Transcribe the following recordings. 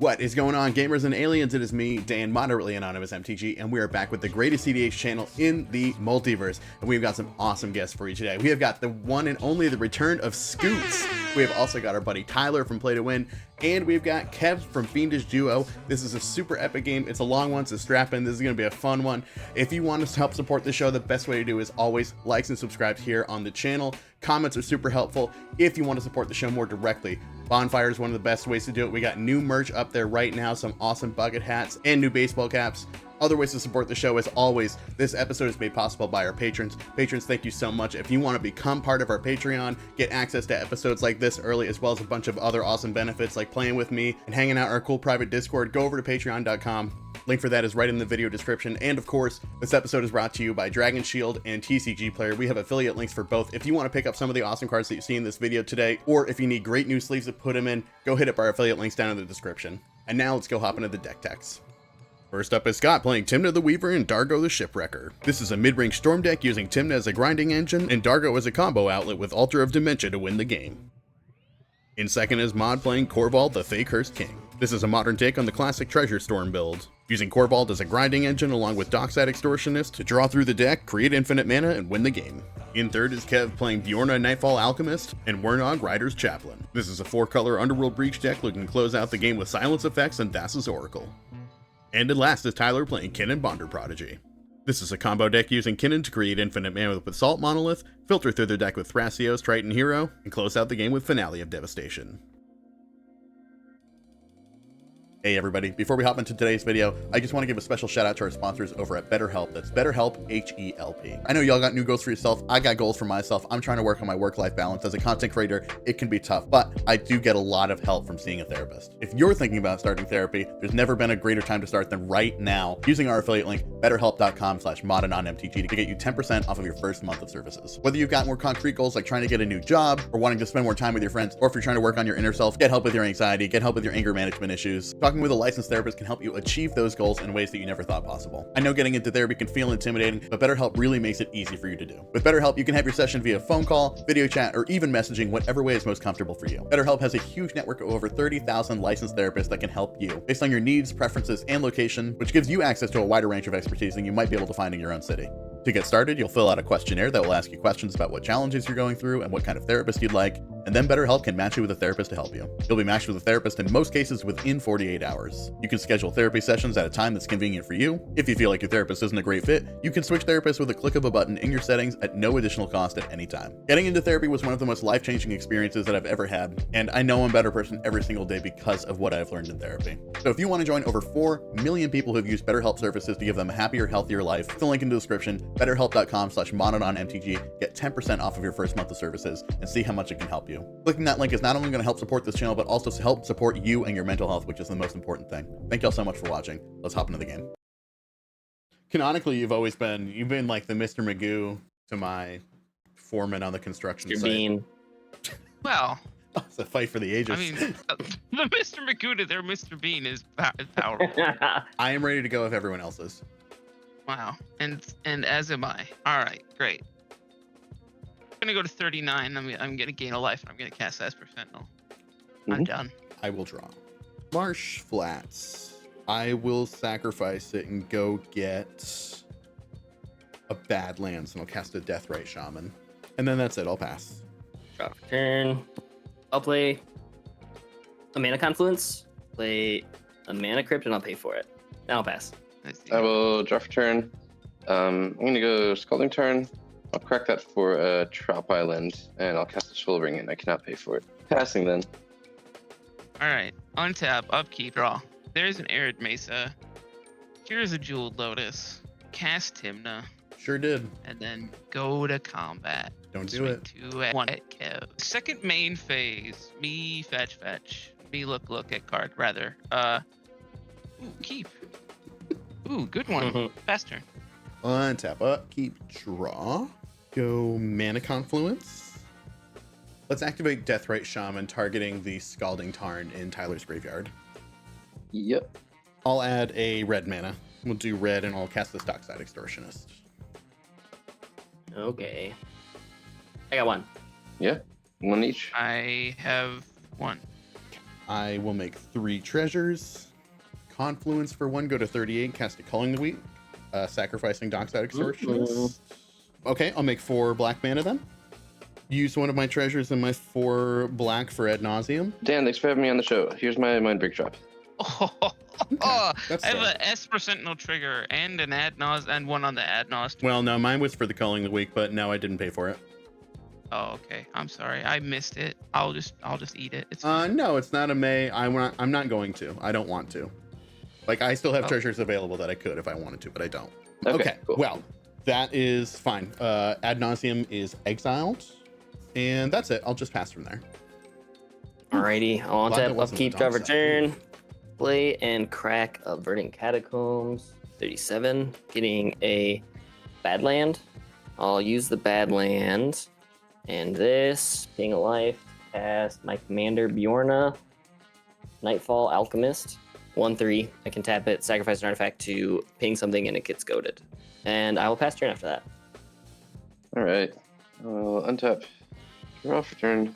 What is going on, gamers and aliens? It is me, Dan, moderately anonymous MTG, and we are back with the greatest cEDH channel in the multiverse. And we've got some awesome guests for you today. We have got the one and only the return of Scoots. We have also got our buddy Tyler from PlaytoWin, and we've got Kev from Fiendish Duo. This is a super epic game. It's a long one, so strap in. This is going to be a fun one. If you want us to help support the show, the best way to do is always likes and subscribe here on the channel. Comments are super helpful. If you want to support the show more directly, Bonfire is one of the best ways to do it. We got new merch up there right now, some awesome bucket hats and new baseball caps. Other ways to support the show, as always, this episode is made possible by our patrons. Patrons, thank you so much. If you want to become part of our Patreon, get access to episodes like this early, as well as a bunch of other awesome benefits like playing with me and hanging out in our cool private Discord, go over to patreon.com. Link for that is right in the video description. And of course, this episode is brought to you by Dragon Shield and TCG Player. We have affiliate links for both. If you want to pick up some of the awesome cards that you see in this video today, or if you need great new sleeves to put them in, go hit up our affiliate links down in the description. And now let's go hop into the deck techs. First up is Scott playing Tymna the Weaver and Dargo the Shipwrecker. This is a mid-range storm deck using Tymna as a grinding engine and Dargo as a combo outlet with Altar of Dementia to win the game. In second is Mod playing Korvold the Fey-Cursed King. This is a modern take on the classic Treasure Storm build, using Korvold as a grinding engine along with Dockside Extortionist to draw through the deck, create infinite mana, and win the game. In third is Kev playing Bjorna Nightfall Alchemist and Wernog Rider's Chaplain. This is a 4-color Underworld Breach deck looking to close out the game with Silence Effects and Thassa's Oracle. And in last is Tyler playing Kinnan Bonder Prodigy. This is a combo deck using Kinnan to create infinite mana with Basalt Monolith, filter through the deck with Thrasios Triton Hero, and close out the game with Finale of Devastation. Hey everybody, before we hop into today's video, I just want to give a special shout out to our sponsors over at BetterHelp. That's BetterHelp, H-E-L-P. I know y'all got new goals for yourself. I got goals for myself. I'm trying to work on my work-life balance. As a content creator, it can be tough, but I do get a lot of help from seeing a therapist. If you're thinking about starting therapy, there's never been a greater time to start than right now using our affiliate link, betterhelp.com/ModAnonMTG to get you 10% off of your first month of services. Whether you've got more concrete goals like trying to get a new job or wanting to spend more time with your friends, or if you're trying to work on your inner self, get help with your anxiety, get help with your anger management issues, talking with a licensed therapist can help you achieve those goals in ways that you never thought possible. I know getting into therapy can feel intimidating, but BetterHelp really makes it easy for you to do. With BetterHelp, you can have your session via phone call, video chat, or even messaging, whatever way is most comfortable for you. BetterHelp has a huge network of over 30,000 licensed therapists that can help you based on your needs, preferences, and location, which gives you access to a wider range of expertise than you might be able to find in your own city. To get started, you'll fill out a questionnaire that will ask you questions about what challenges you're going through and what kind of therapist you'd like, and then BetterHelp can match you with a therapist to help you. You'll be matched with a therapist in most cases within 48 hours. You can schedule therapy sessions at a time that's convenient for you. If you feel like your therapist isn't a great fit, you can switch therapists with a click of a button in your settings at no additional cost at any time. Getting into therapy was one of the most life-changing experiences that I've ever had, and I know I'm a better person every single day because of what I've learned in therapy. So if you want to join over 4 million people who've used BetterHelp services to give them a happier, healthier life, click the link in the description, betterhelp.com/ModAnonMTG, get 10% off of your first month of services and see how much it can help you. Clicking that link is not only going to help support this channel, but also help support you and your mental health, which is the most important thing. Thank y'all so much for watching. Let's hop into the game. Canonically, you've been like the Mr. Magoo to my foreman on the construction Mr. site. Bean. Well, It's a fight for the ages. I mean, the Mr. Magoo to their Mr. Bean is powerful. I am ready to go if everyone else is. Wow, and as am I. All right, great. I'm gonna go to 39. I'm gonna gain a life, and I'm gonna cast Esper Sentinel. I'm done. I will draw. Marsh Flats. I will sacrifice it and go get a Badlands, and I'll cast a Deathrite Shaman. And then that's it. I'll pass. Draw for turn. I'll play a Mana Confluence, play a Mana Crypt, and I'll pay for it. Then I'll pass. I will draw for turn. I'm going to go Scalding Tarn. I'll crack that for a Trop Island, and I'll cast a Soul Ring, and I cannot pay for it. Passing then. All right, untap, upkeep, draw. There's an Arid Mesa. Here's a Jeweled Lotus. Cast Tymna. Sure did. And then go to combat. Don't do it. 2 at 1 at Kev. Second main phase. Me fetch. Me look at card rather. Ooh, keep. Ooh, good one. Fast turn. Untap, upkeep, draw. Go Mana Confluence. Let's activate Deathrite Shaman, targeting the Scalding Tarn in Tyler's graveyard. Yep. I'll add a red mana. We'll do red, and I'll cast this Dockside Extortionist. Okay. I got one. Yeah. One each. I have 1. I will make 3 treasures. Confluence for 1, go to 38, cast a Culling the Week, sacrificing Dockside Extortionist. Okay, I'll make 4 black mana then. Use one of my treasures in my 4 black for Ad Nauseam. Dan, thanks for having me on the show. Here's my Mind Break drop. I that's have fair. an Esper Sentinel trigger and an Ad Naus and one on the Ad Naus. Well, no, mine was for the Culling the Week, but no, I didn't pay for it. Oh, okay. I'm sorry. I missed it. I'll just eat it. It's fine. No, it's not a May. I'm not going to. I don't want to. Like, I still have Oh. treasures available that I could if I wanted to, but I don't. Okay, cool. Well, that is fine. Ad Nauseam is exiled, and that's it. I'll just pass from there. Alrighty, I'll Glad that untap, wasn't the upkeep, draw, dog side. return. Play and crack a Verdant Catacombs. 37. Getting a Badland. I'll use the Badland. And this, being a life, cast my commander Bjorna. Nightfall, Alchemist. 1/3. I can tap it, sacrifice an artifact to ping something, and it gets goaded. And I will pass turn after that. All right. I'll untap. Draw for turn.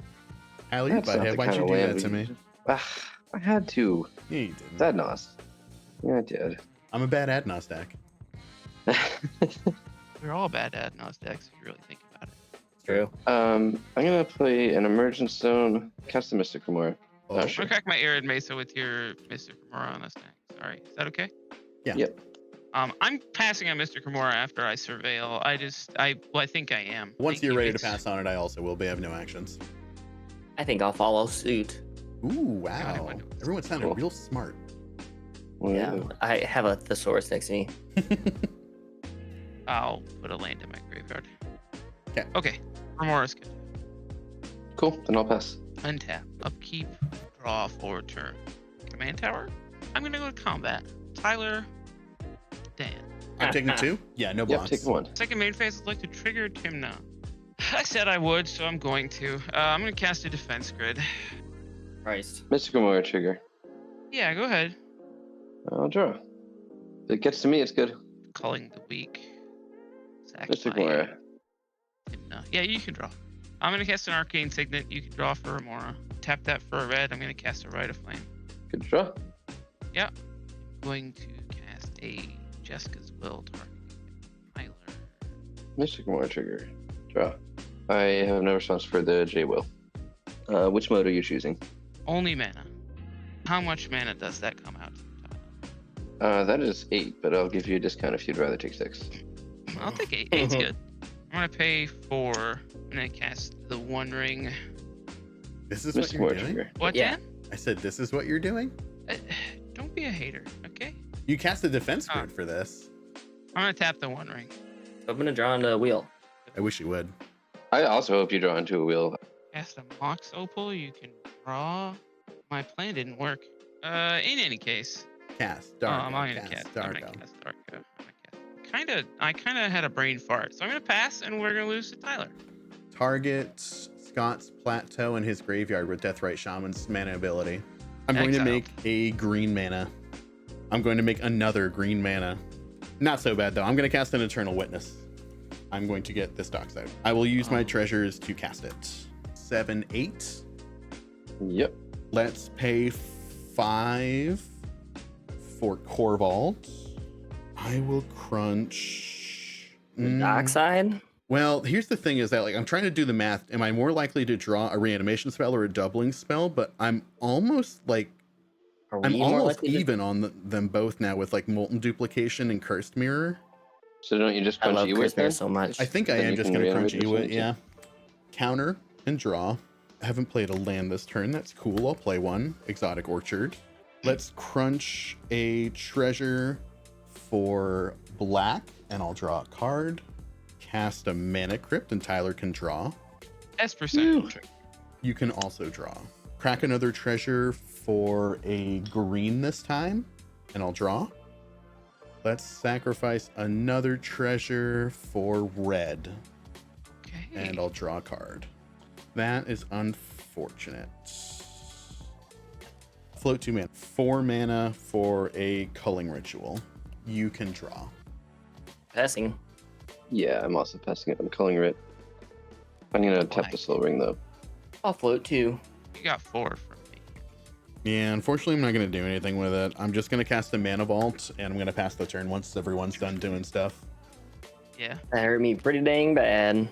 Allie, why'd you do that to me? I had to. Yeah, you didn't. That Nos. Yeah, I did. I'm a bad Ad Naus deck. We're all bad Ad Naus decks if you really think about it. True. I'm gonna play an Emergent Stone, cast a Mystic Remora. Oh, I'm gonna crack my Arid Mesa with your Mr. Kimura on this thing. Sorry. Is that okay? Yeah. Yep. I'm passing on Mr. Kimura after I surveil. I think I am. Once Think you're he ready to makes- pass on it, I also will be. I have no actions. I think I'll follow suit. Ooh, I wow. wonder- Everyone sounded Cool. real smart. Yeah, Ooh. I have a thesaurus next to me. I'll put a land in my graveyard. 'Kay. Okay. Remora's good. Cool. Then I'll pass. Untap. Upkeep. Draw for turn. Command tower. I'm gonna go to combat. Tyler. Dan. I'm taking 2? Yeah, no Yep, blocks. take one. Second main phase, I'd like to trigger Tymna. I said I would, so I'm going to. I'm gonna cast a defense grid. Christ. Mystic Remora trigger. Yeah, go ahead. I'll draw. If it gets to me, it's good. Culling the Weak. Sack Mystic my Remora. Tymna. Yeah, you can draw. I'm gonna cast an Arcane Signet. You can draw for Remora. Tap that for a red. I'm gonna cast a Rite of Flame. Good draw. Going to cast a Jessica's Will targeting Tyler. Mystic Remora trigger. Draw. I have no response for the J Will. Which mode are you choosing? Only mana. How much mana does that come out to, Tyler? That is 8, but I'll give you a discount if you'd rather take 6. I'll take 8. 8's good. I'm gonna pay 4. I'm gonna cast the One Ring. This is what Mystic you're Remora doing? trigger. What, Yeah. Dan? I said, this is what you're doing? Don't be a hater, okay? You cast a defense grid for this. I'm gonna tap the One Ring. I'm gonna draw on the wheel. I wish you would. I also hope you draw into a wheel. Cast a Mox Opal. You can draw. My plan didn't work. In any case, Cast Dargo. I'm gonna cast cast. I'm Dargo. gonna cast Dargo. I kind of had a brain fart, so I'm gonna pass, and we're gonna lose to Tyler. Target Scott's Plateau in his graveyard with Deathrite Shaman's mana ability. I'm going to Exiled. make a green mana. I'm going to make another green mana. Not so bad though. I'm going to cast an Eternal Witness. I'm going to get this Dockside. I will use my treasures to cast it. 7, 8. Yep. Let's pay 5 for Korvold. I will crunch. Dockside? Well, here's the thing is that, like, I'm trying to do the math. Am I more likely to draw a reanimation spell or a doubling spell? But I'm almost like, Are I'm we more almost likely to- even on them both now with like Molten Duplication and Cursed Mirror. So don't you just I crunch love Ewit Chris Bear then? so much. I think I Then am you just can going to crunch reanimate this Ewit, one, yeah. Counter and draw. I haven't played a land this turn. That's cool. I'll play one. Exotic Orchard. Let's crunch a treasure for black, and I'll draw a card. Cast a Mana Crypt, and Tyler can draw. Esper Sentinel trigger. You can also draw. Crack another treasure for a green this time, and I'll draw. Let's sacrifice another treasure for red, Okay. and I'll draw a card. That is unfortunate. Float 2 mana. 4 mana for a culling ritual. You can draw. Passing. Yeah, I'm also passing it. I'm calling it. I'm gonna tap the Soul Ring though. I'll float too. You got 4 from me. Yeah, unfortunately, I'm not going to do anything with it. I'm just going to cast a Mana Vault, and I'm going to pass the turn once everyone's done doing stuff. Yeah. That hurt me pretty dang bad.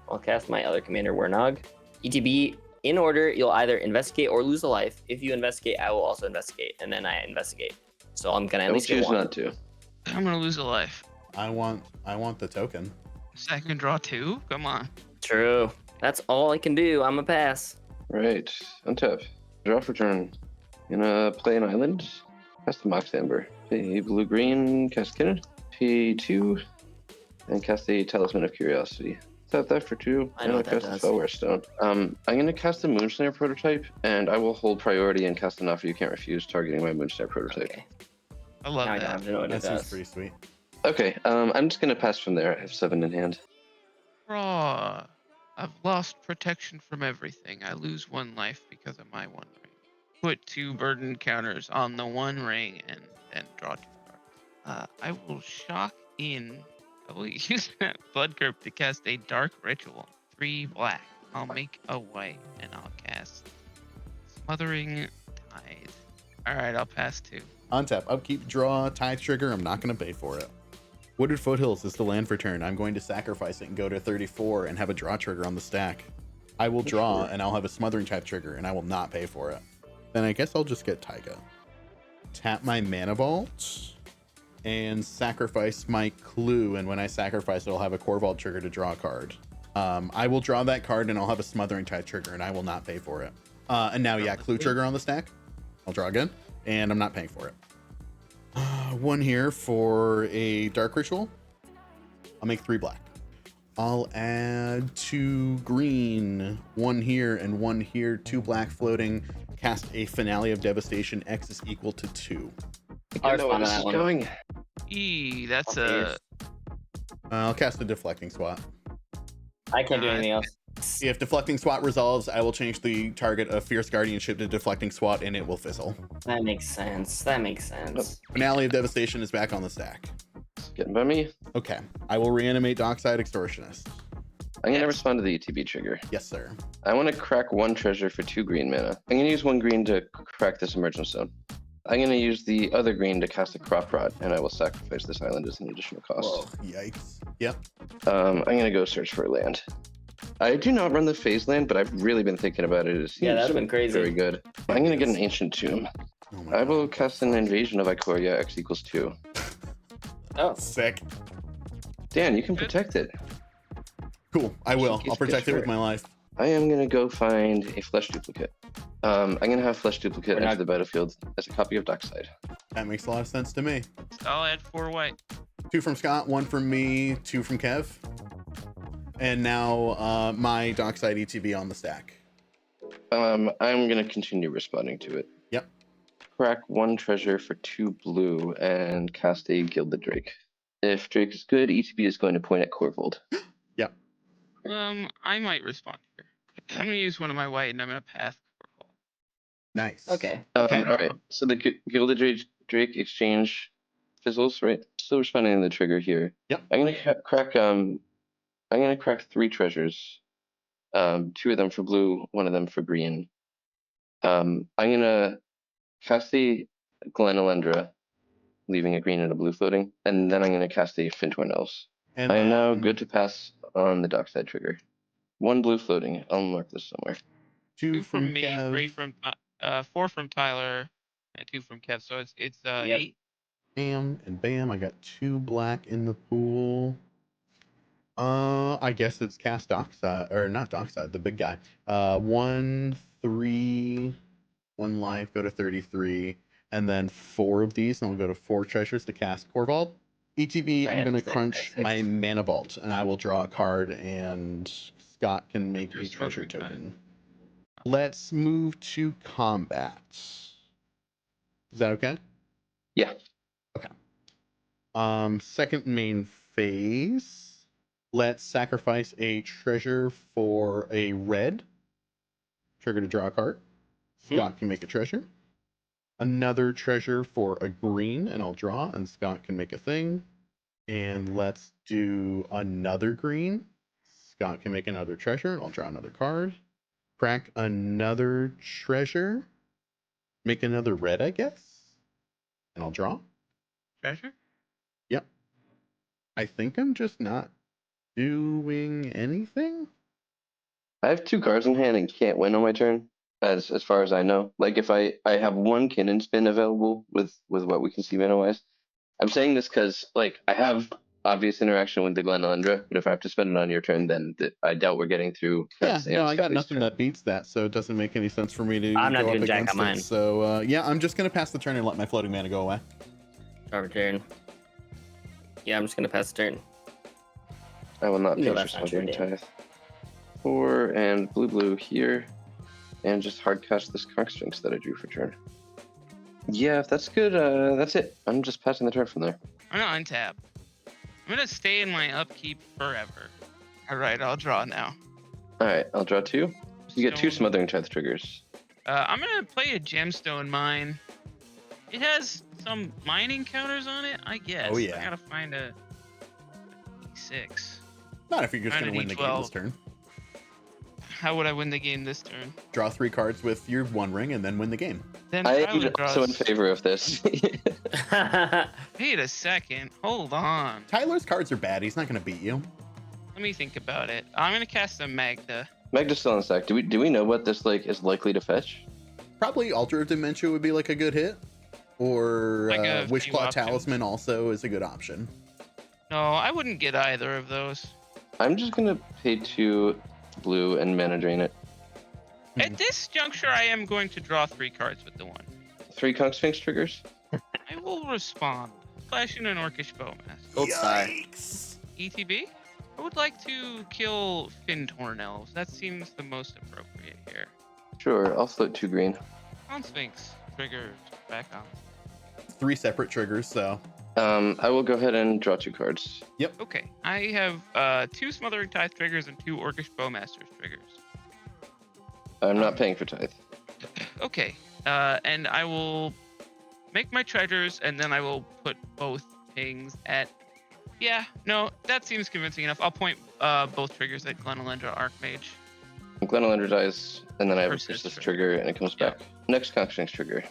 I'll cast my other commander, Wernog. ETB, in order, you'll either investigate or lose a life. If you investigate, I will also investigate, and then I investigate. So I'm going to I at will least get choose one. not to. I'm gonna lose a life. I want the token. Second draw 2? Come on. True. That's all I can do. I'm a pass. Right. Untap. Draw for turn. Gonna play an island. Cast the Mox Amber. Pay blue-green. Cast Kinnan. Pay 2. And cast a Talisman of Curiosity. Tap that for 2. I know what that cast a does. Spellware Stone. I'm gonna cast a Moonsnare prototype, and I will hold priority and cast an offer you can't refuse, targeting my Moonsnare prototype. Okay. I love Now I don't that. have to know what it That seems does. pretty sweet. Okay, I'm just gonna pass from there. I have 7 in hand. Draw. I've lost protection from everything. I lose 1 life because of my 1 ring. Put 2 burden counters on the 1 ring and then draw 2 cards. I will shock in. I will use that Blood Curve to cast a Dark Ritual. 3 black. I'll make a white and I'll cast Smothering Tide. Alright, I'll pass 2. Untap, upkeep, draw, tithe trigger. I'm not going to pay for it. Wooded Foothills is the land for turn. I'm going to sacrifice it and go to 34 and have a draw trigger on the stack. I will draw and I'll have a Smothering Tithe trigger and I will not pay for it. Then I guess I'll just get Taiga. Tap my Mana Vault and sacrifice my Clue. And when I sacrifice it, I'll have a Korvold trigger to draw a card. I will draw that card and I'll have a Smothering Tithe trigger and I will not pay for it. And now, yeah, Clue trigger on the stack. I'll draw again and I'm not paying for it. 1 here for a Dark Ritual. I'll make 3 black. I'll add 2 green, 1 here and 1 here, 2 black floating. Cast a Finale of Devastation. X is equal to 2. I'll I know where respond to this that is one. going. That's Okay. I'll cast a Deflecting Swat. I can't do anything else. If Deflecting Swat resolves, I will change the target of Fierce Guardianship to Deflecting Swat and it will fizzle. That makes sense. That makes sense. Finale of Devastation is back on the stack. Getting by me. Okay, I will reanimate Dockside Extortionist. I'm gonna Yes. respond to the ETB trigger. Yes, sir. I want to crack 1 treasure for 2 green mana. I'm gonna use 1 green to crack this Emergence Stone. I'm gonna use the other green to cast a Crop Rot, and I will sacrifice this island as an additional cost. Whoa. Yikes. Yep. I'm gonna go search for a land. I do not run the phase land, but I've really been thinking about it. It seems Yeah, that'd been crazy. very good. I'm gonna get an Ancient Tomb. Oh my I will God. cast an Invasion of Ikoria, X equals 2. Oh, Sick. Dan, you can protect it. Cool. I will. Just I'll protect it with sure. my life. I am gonna go find a Flesh Duplicate. I'm gonna have Flesh Duplicate We're enter not- the battlefield as a copy of Dockside. That makes a lot of sense to me. I'll add 4 white. 2 from Scott, 1 from me, 2 from Kev. And now my Dockside ETB on the stack. I'm gonna continue responding to it. Yep. Crack 1 treasure for 2 blue and cast a Gilded Drake. If Drake is good, ETB is going to point at Korvold. I might respond here. I'm gonna use 1 of my white and I'm gonna pass. Nice. okay. Okay. All right. So the Gilded Drake exchange fizzles, right? Still responding to the trigger here. Yep. I'm gonna crack. I'm gonna crack 3 treasures. 2 of them for blue, 1 of them for green. I'm gonna cast the Glenelendra, leaving a green and a blue floating, and then I'm gonna cast the Fintorn Elves. And I am now good to pass on the Dockside trigger. 1 blue floating. I'll mark this somewhere. 2 2 from from me, Kev. 3 from 4 from Tyler, and 2 from Kev. So it's Yep. 8. Bam and bam. I got 2 black in the pool. I guess it's cast Dockside, or not Dockside, the big guy. 1, 3, 1 life, go to 33, and then 4 of these, and I'll go to 4 treasures to cast Korvold. ETB, I'm gonna crunch my Mana Vault, and I will draw a card, and Scott can make a Just treasure okay. token. Let's move to combat. Is that okay? Yeah. Second main phase. Let's sacrifice a treasure for a red. Trigger to draw a card. Scott can make a treasure. Another treasure for a green, and I'll draw, and Scott can make a thing. And let's do another green. Scott can make another treasure, and I'll draw another card. Crack another treasure. Make another red, I guess. And I'll draw. Treasure? Yep. I think I'm just not doing anything. I have 2 cards in hand and can't win on my turn, as far as I know. Like if I have 1 Kinnan spin available with what we can see mana wise. I'm saying this because like I have obvious interaction with the Glenalendra, but if I have to spend it on your turn, then I doubt we're getting through. Yeah, Sam no, I got Scully's nothing turn. that beats that, so it doesn't make any sense for me to I'm not go up doing jack against on mine. it. So yeah, I'm just gonna pass the turn and let my floating mana go away. Draw a turn. Yeah, I'm just gonna pass the turn. I will not No, pay for that's not true, Smothering Dan. Tithe. 4 and blue here, and just hard cast this Conch Sphinx that I drew for turn. Yeah, if that's good, that's it. I'm just passing the turn from there. I'm gonna untap. I'm gonna stay in my upkeep forever. All right, I'll draw now. All right, I'll draw 2. You get 2 Stone. Smothering Tithe triggers. I'm gonna play a gemstone mine. It has some mining counters on it, I guess. Oh, yeah. I gotta find a E6. Not if you're just Find gonna a win the game D12. this turn. How would I win the game this turn? Draw 3 cards with your One Ring and then win the game. Then I Tyler am also in draws. favor of this. Wait a second. Hold on. Tyler's cards are bad. He's not gonna beat you. Let me think about it. I'm gonna cast a Magda. Magda's still on the stack. Do we know what this like is likely to fetch? Probably Altar of Dementia would be like a good hit, or Like a few Wishclaw options. Talisman also is a good option. No, I wouldn't get either of those. I'm just gonna pay 2 blue and mana drain it. At this juncture, I am going to draw 3 cards with the 1. 3 Conch Sphinx triggers. I will respond. Flashing an Orcish Bowmaster. Gold star. Yikes. ETB? I would like to kill Fintorn Elves. That seems the most appropriate here. Sure, I'll float 2 green. On Sphinx. Triggered. Back on. 3 separate triggers, so I will go ahead and draw 2 cards. Okay. I have 2 Smothering Tithe triggers and 2 Orcish Bowmasters triggers. I'm not paying for Tithe. Okay. And I will make my treasures, and then I will put both things at... Yeah, no, that seems convincing enough. I'll point both triggers at Glenalendra Archmage. Glenalendra dies, and then I have a Persist persist trigger. trigger, and it comes back. Next Conch Sphinx trigger.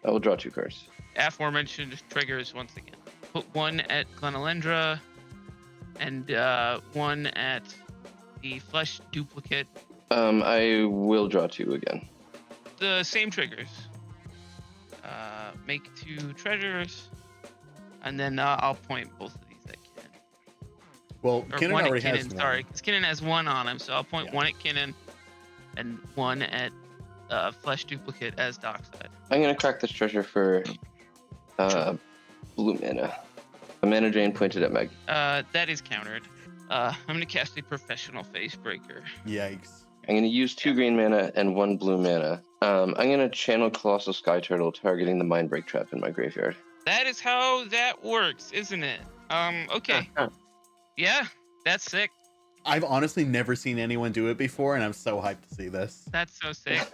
I will draw 2 cards. Aforementioned triggers once again. Put 1 at Glenalendra, and 1 at the Flesh Duplicate. I will draw 2 again. The same triggers. Make 2 treasures, and then I'll point both of these at Kinnan. well, Or Kinnan 1 at already has Kinnan, one. sorry, because Kinnan has 1 on him, so I'll point Yeah. 1 at Kinnan and 1 at Flesh Duplicate as Dockside. I'm gonna crack this treasure for blue mana. A mana drain pointed at Meg. That is countered. I'm gonna cast a Professional Facebreaker. Yikes. I'm gonna use 2 green mana and 1 blue mana. I'm gonna channel Colossal Sky Turtle, targeting the Mindbreak Trap in my graveyard. That is how that works, isn't it? Okay. Yeah, that's sick. I've honestly never seen anyone do it before, and I'm so hyped to see this. That's so sick.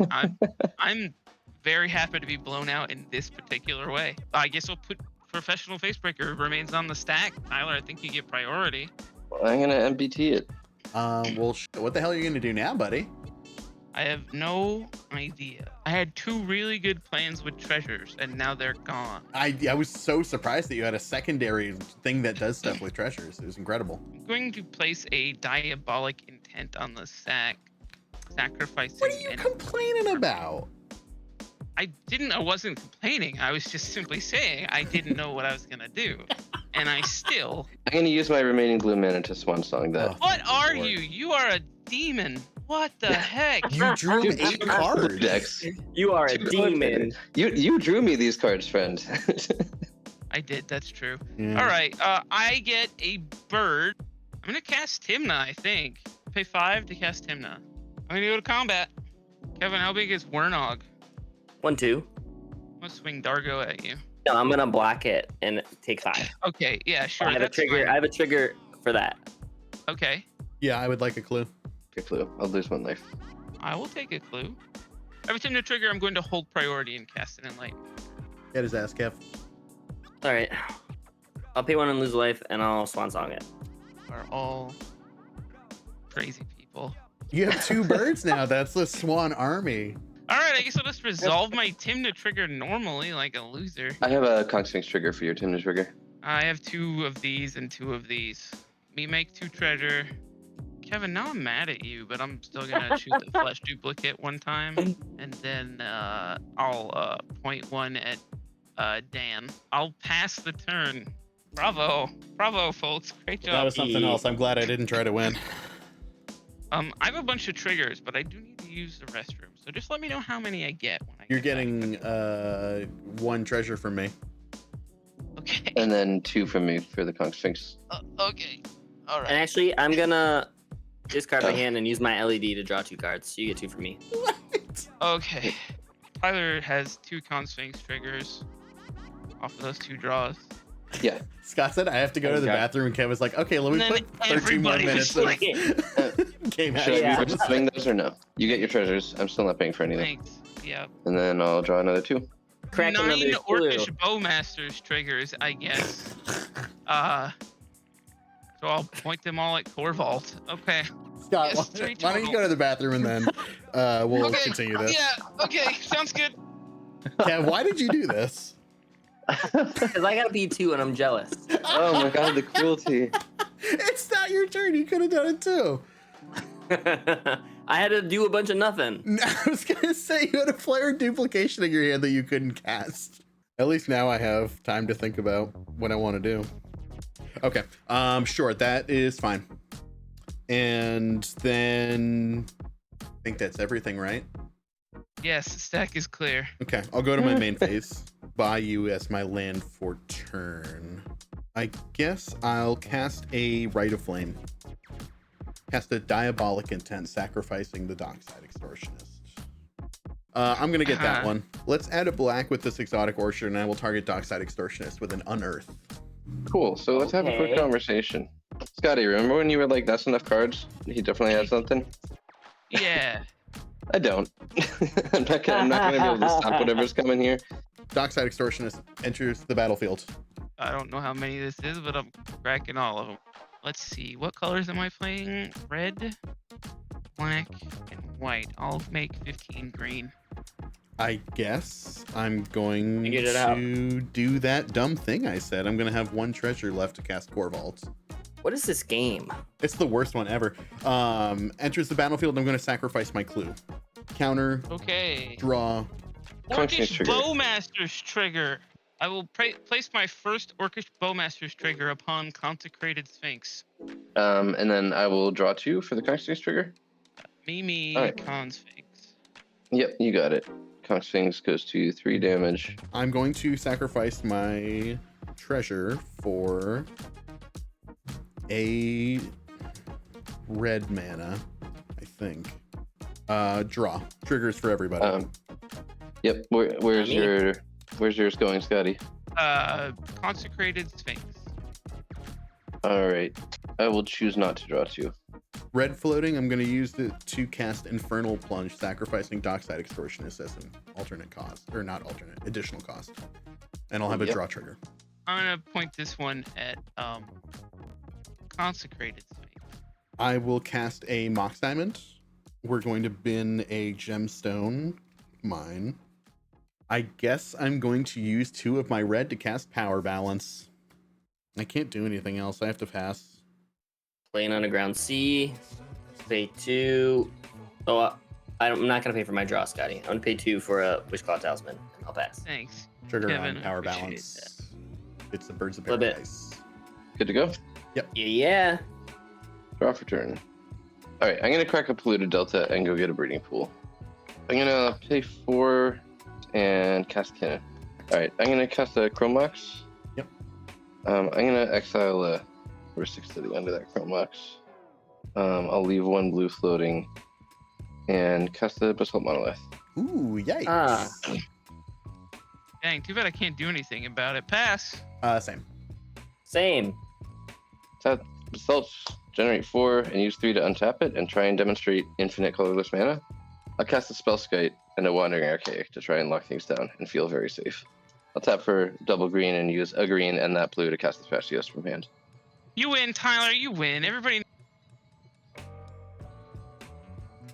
I'm very happy to be blown out in this particular way. I guess we'll put Professional Facebreaker remains on the stack. Tyler, I think you get priority. I'm gonna MBT it. Well, what the hell are you gonna do now, buddy? I have no idea. I had 2 really good plans with treasures, and now they're gone. I was so surprised that you had a secondary thing that does stuff with treasures. It was incredible. I'm going to place a Diabolic Intent on the stack, sacrificing. What are you an- complaining about? I wasn't complaining. I was just simply saying I didn't know what I was gonna do, and I still. I'm gonna use my remaining blue mana to Swan Song that. Oh. What are Lord. you? You are a demon. What the heck? You drew Dude, 8 blue cards. decks. You are a Dude, demon. You drew me these cards, friend. I did. That's true. Yeah. All right. I get a bird. I'm gonna cast Tymna. I think. Pay 5 to cast Tymna. I'm gonna go to combat. Kevin, how big is Wernog? 1-2. I'm gonna swing Dargo at you. No, I'm gonna block it and take 5. Okay. Yeah. Sure. I have a That's trigger. fine. I have a trigger for that. Okay. Yeah, I would like a clue. Okay, blue. I'll lose 1 life. I will take a clue. Every time to trigger, I'm going to hold priority and cast it in light. Get his ass, Kev. All right. I'll pay 1 and lose a life, and I'll Swan Song it. Are all crazy people. You have 2 birds now. That's the Swan Army. All right, I I guess I'll just resolve my Tymna trigger normally, like a loser. I have a Conch Sphinx trigger for your Tymna trigger. I have 2 of these and 2 of these. Me make 2 treasure. Kevin, now I'm mad at you, but I'm still gonna shoot the flesh duplicate one time, and then I'll point 1 at Dan. I'll pass the turn. Bravo, folks, great job. That was something else. I'm glad I didn't try to win. I have a bunch of triggers, but I do need to use the restroom. So just let me know how many I get when I. You're get getting back. 1 treasure from me. Okay. And then 2 from me for the Conch Sphinx. Okay. All right. And actually, I'm gonna discard my hand and use my LED to draw 2 cards. So you get 2 from me. What? Okay. Tyler has 2 Conch Sphinx triggers off of those 2 draws. Yeah. Scott said I have to go to the Okay. bathroom, and Kev was like, "Okay, let me And then put 13 more everybody minutes was of like, game Should I action." Yeah. swing those or no? You get your treasures. I'm still not paying for anything. Thanks. Yeah. And then I'll draw another 2. Crack 9 another clue. Orcish Bowmasters triggers, I guess. So I'll point them all at Korvold. Okay. Scott, Yes, 3 why don't you total. go to the bathroom and then we'll Okay. continue this. Yeah. Okay. Sounds good. Kev, why did you do this? Because I got a B2 and I'm jealous. Oh my god, the cruelty. It's not your turn. You could have done it too. I had to do a bunch of nothing. I was gonna say you had a flare duplication in your hand that you couldn't cast. At least now I have time to think about what I want to do. Okay, sure, that is fine. And then I think that's everything, right? Yes, the stack is clear. Okay, I'll go to my main phase. Buy you as my land for turn. I guess I'll cast a Rite of Flame. Cast a Diabolic Intent, sacrificing the Dockside Extortionist. I'm gonna get that one. Let's add a black with this exotic orchard, and I will target Dockside Extortionist with an Unearth. Cool. So let's have a quick Okay. conversation. Scotty, remember when you were like, "That's enough cards"? He definitely had something. Yeah. I don't. I'm not gonna be able to stop whatever's coming here. Dockside Extortionist enters the battlefield. I don't know how many this is, but I'm cracking all of them. Let's see. What colors am I playing? Red, black, and white. I'll make 15 green. I guess I'm going Figured it out. to do that dumb thing I said. I'm gonna have 1 treasure left to cast Korvold. What is this game? It's the worst one ever. Enters the battlefield. I'm gonna sacrifice my clue. Counter, Okay. draw. Conch Sphinx Orcish trigger. Bowmaster's trigger. I will place my first Orcish Bowmaster's trigger upon Consecrated Sphinx. And then I will draw 2 for the Conch Sphinx trigger. Mimi Alright. Con Sphinx. Yep, you got it. Conch Sphinx goes to 3 damage. I'm going to sacrifice my treasure for a red mana, I think. Draw. Triggers for everybody. Yep. Where's yours going, Scotty? Consecrated Sphinx. All right. I will choose not to draw 2. Red floating, I'm going to use it to cast Infernal Plunge, sacrificing Dockside Extortionist as an alternate cost. Or not alternate, additional cost. And I'll have a Yep. draw trigger. I'm gonna point this one at Consecrated Sphinx. I will cast a Mox Diamond. We're going to bin a Gemstone mine. I guess I'm going to use 2 of my red to cast Power Balance. I can't do anything else. I have to pass. Playing Underground Sea. Pay 2. Oh, I'm not going to pay for my draw, Scotty. I'm going to pay 2 for a Wishclaw Talisman. And I'll pass. Thanks. Trigger Kevin, on Power appreciate Balance. It's the Birds of Little bit. Paradise. Good to go. Yeah. Draw for turn. All right. I'm gonna crack a polluted delta and go get a breeding pool. I'm gonna pay 4 and cast Kinnan. All right. I'm gonna cast a Chromox. Yep. I'm gonna exile a 4/6 to the end of that Chromox. I'll leave 1 blue floating and cast the Basalt Monolith. Ooh, yikes. Ah. Dang, too bad I can't do anything about it. Pass. Same. Same. Tap Basalt, generate 4 and use 3 to untap it and try and demonstrate infinite colorless mana. I'll cast a Spellskite and a Wandering Archaic to try and lock things down and feel very safe. I'll tap for double green and use a green and that blue to cast the Spatios from hand. You win, Tyler. You win. Everybody.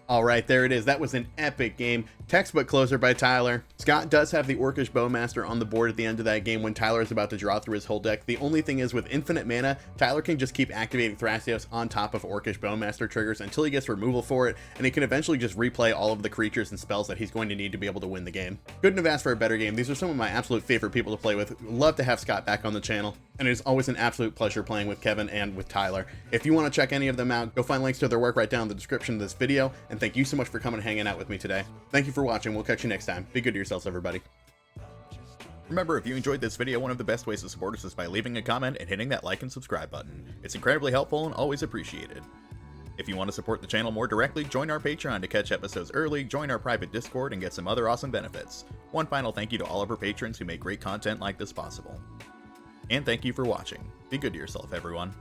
All right, there it is. That was an epic game. Textbook closer by Tyler. Scott does have the Orcish Bowmaster on the board at the end of that game when Tyler is about to draw through his whole deck. The only thing is, with infinite mana, Tyler can just keep activating Thrasios on top of Orcish Bowmaster triggers until he gets removal for it, and he can eventually just replay all of the creatures and spells that he's going to need to be able to win the game. Couldn't have asked for a better game. These are some of my absolute favorite people to play with. Love to have Scott back on the channel, and it is always an absolute pleasure playing with Kevin and with Tyler. If you want to check any of them out, go find links to their work right down in the description of this video, and thank you so much for coming and hanging out with me today. Thank you for watching. We'll catch you next time. Be good to yourselves, everybody. Remember, if you enjoyed this video, one of the best ways to support us is by leaving a comment and hitting that like and subscribe button. It's incredibly helpful and always appreciated. If you want to support the channel more directly, join our Patreon to catch episodes early, join our private Discord, and get some other awesome benefits. One final thank you to all of our patrons who make great content like this possible. And thank you for watching. Be good to yourself, everyone.